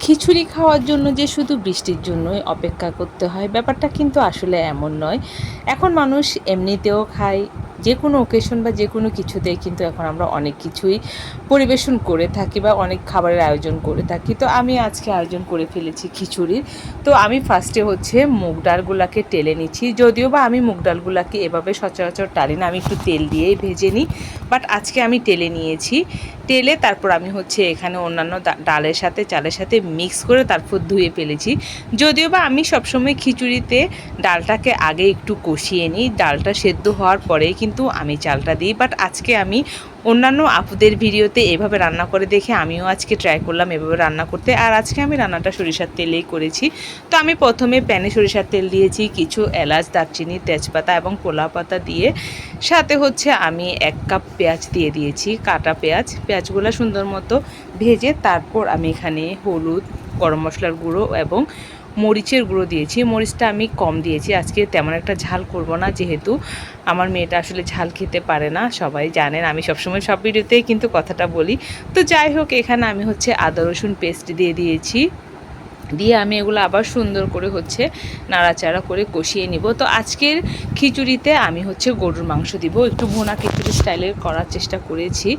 খিচুড়ি খাওয়ার জন্য যে শুধু বৃষ্টির জন্যই অপেক্ষা করতে হয় ব্যাপারটা কিন্তু আসলে এমন নয়। এখন মানুষ এমনিতেও খায়, যে কোনো ওকেশন বা যে কোনো কিছুতে কিন্তু এখন আমরা অনেক কিছুই পরিবেশন করে থাকি বা অনেক খাবারের আয়োজন করে থাকি। তো আমি আজকে আয়োজন করে ফেলেছি খিচুড়ির। তো আমি ফার্স্টে হচ্ছে মুগ ডালগুলাকে টেলে নিচ্ছি, যদিও বা আমি মুগ ডালগুলাকে এভাবে সচরাচর টালি না, আমি একটু তেল দিয়েই ভেজে নিই। বাট আজকে আমি টেলে নিয়েছি। টেলে তারপর আমি হচ্ছে এখানে অন্যান্য ডালের সাথে চালের সাথে মিক্স করে তারপর ধুয়ে ফেলেছি। যদিও বা আমি সবসময় খিচুড়িতে ডালটাকে আগে একটু কষিয়ে নিই, ডালটা সেদ্ধ হওয়ার পরেই কিন্তু আমি চালটা দিই। বাট আজকে আমি অন্যান্য আপুদের ভিডিওতে এভাবে রান্না করে দেখে আমিও আজকে ট্রাই করলাম এভাবে রান্না করতে। আর আজকে আমি রান্নাটা সরিষার তেলেই করেছি। তো আমি প্রথমে প্যানে সরিষার তেল দিয়েছি, কিছু এলাচ, দারচিনি, তেজপাতা এবং কলা পাতা দিয়ে, সাথে হচ্ছে আমি 1 কাপ পেঁয়াজ দিয়ে দিয়েছি, কাটা পেঁয়াজগুলো সুন্দর মতো ভেজে তারপর আমি এখানে হলুদ, গরম মশলার গুঁড়ো এবং মরিচের গুঁড়ো দিয়েছি। মরিচটা আমি কম দিয়েছি, আজকে তেমন একটা ঝাল করব না, যেহেতু আমার মেয়েটা আসলে ঝাল খেতে পারে না। সবাই জানেন আমি সবসময় সব ভিডিওতেই কিন্তু কথাটা বলি। তো যাই হোক, এখানে আমি হচ্ছে আদা রসুন পেস্ট দিয়ে দিয়েছি, দিয়ে আমি এগুলো আবার সুন্দর করে হচ্ছে নাড়াচাড়া করে কষিয়ে নিব। তো আজকের খিচুড়িতে আমি হচ্ছে গরুর মাংস দিব, একটু ভুনা খিচুড়ি স্টাইলের করার চেষ্টা করেছি।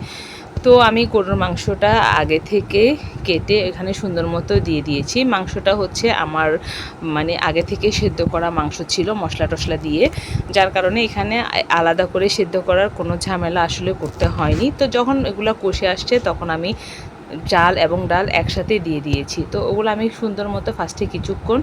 তো আমি গরুর মাংসটা আগে থেকে কেটে এখানে সুন্দর মতো দিয়ে দিয়েছি। মাংসটা হচ্ছে আমার মানে আগে থেকে সেদ্ধ করা মাংস ছিল মশলা টশলা দিয়ে, যার কারণে এখানে আলাদা করে সেদ্ধ করার কোনো ঝামেলা আসলে করতে হয়নি। তো যখন এগুলো কষে আসছে তখন আমি চাল এবং ডাল একসাথে দিয়ে দিয়েছি। তো ওগুলো আমি সুন্দর মতো ফার্স্টে কিছুক্ষণ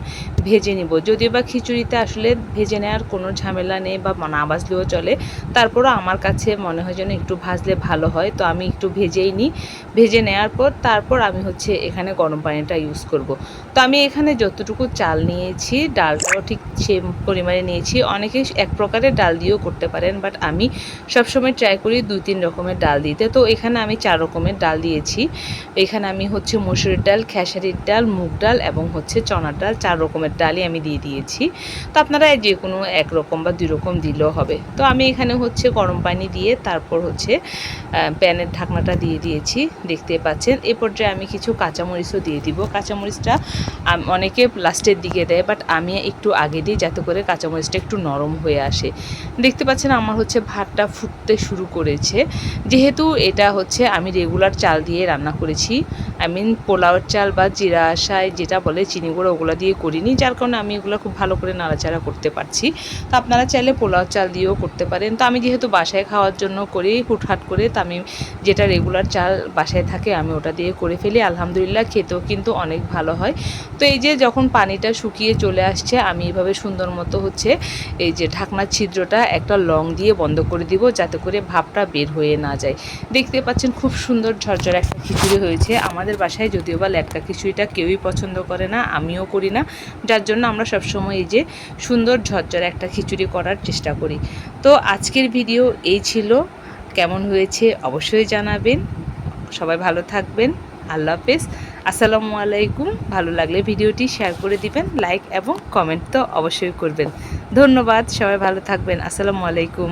ভেজে নিব, যদিও বা খিচুড়িতে আসলে ভেজে নেওয়ার কোনো ঝামেলা নেই বা না ভাজলেও চলে, তারপরও আমার কাছে মনে হয় যেন একটু ভাজলে ভালো হয়। তো আমি একটু ভেজেই নিই, ভেজে নেওয়ার পর তারপর আমি হচ্ছে এখানে গরম পানিটা ইউজ করব। তো আমি এখানে যতটুকু চাল নিয়েছি ডালটাও ঠিক সেম পরিমাণে নিয়েছি। অনেকে এক প্রকারের ডাল দিয়েও করতে পারেন, বাট আমি সবসময় ট্রাই করি 2-3 রকমের ডাল দিতে। তো এখানে আমি 4 রকমের ডাল দিয়েছি। এখানে আমি হচ্ছে মসুরের ডাল, খেসারির ডাল, মুগ ডাল এবং হচ্ছে চনার ডাল, 4 রকমের ডালই আমি দিয়ে দিয়েছি। তো আপনারা যে কোনো 1 রকম বা 2 রকম দিলেও হবে। তো আমি এখানে হচ্ছে গরম পানি দিয়ে তারপর হচ্ছে প্যানের ঢাকনাটা দিয়ে দিয়েছি, দেখতে পাচ্ছেন। এ পর্যায়ে আমি কিছু কাঁচামরিচও দিয়ে দিব। কাঁচামরিচটা অনেকে লাস্টের দিকে দেয়, বাট আমি একটু আগে দিই যাতে করে কাঁচামরিচটা একটু নরম হয়ে আসে। দেখতে পাচ্ছেন আমার হচ্ছে ভাতটা ফুটতে শুরু করেছে। যেহেতু এটা হচ্ছে আমি রেগুলার চাল দিয়ে রান্না করেছি, আই মিন পোলাওয়ের চাল বা জিরা আশায় যেটা বলে চিনি গুঁড়ো, ওগুলো দিয়ে করিনি, যার কারণে আমি এগুলো খুব ভালো করে নাড়াচাড়া করতে পারছি। তো আপনারা চাইলে পোলাও চাল দিয়েও করতে পারেন। তো আমি যেহেতু বাসায় খাওয়ার জন্য করি হুটহাট করে, তো আমি যেটা রেগুলার চাল বাসায় থাকে আমি ওটা দিয়ে করে ফেলি। আলহামদুলিল্লাহ খেতেও কিন্তু অনেক ভালো হয়। তো এই যে যখন পানিটা শুকিয়ে চলে আসছে, আমি এইভাবে সুন্দর মতো হচ্ছে এই যে ঢাকনার ছিদ্রটা একটা লং দিয়ে বন্ধ করে দিব, যাতে করে ভাপটা বের হয়ে না যায়। দেখতে পাচ্ছেন খুব সুন্দর ঝরঝরে একটা খিচুড়ি হয়েছে। আমাদের বাসায় যদিও বা লেটকা খিচুড়িটা কেউই পছন্দ করে না, আমিও করি না, যার জন্য আমরা সবসময় এই যে সুন্দর ঝরঝরে একটা খিচুড়ি করার চেষ্টা করি। তো আজকের ভিডিও এই ছিল, কেমন হয়েছে অবশ্যই জানাবেন। সবাই ভালো থাকবেন। আল্লাহ হাফেজ, আসসালামু আলাইকুম। ভালো লাগলে ভিডিওটি শেয়ার করে দিবেন, লাইক এবং কমেন্ট তো অবশ্যই করবেন। ধন্যবাদ, সবাই ভালো থাকবেন। আসসালামু আলাইকুম।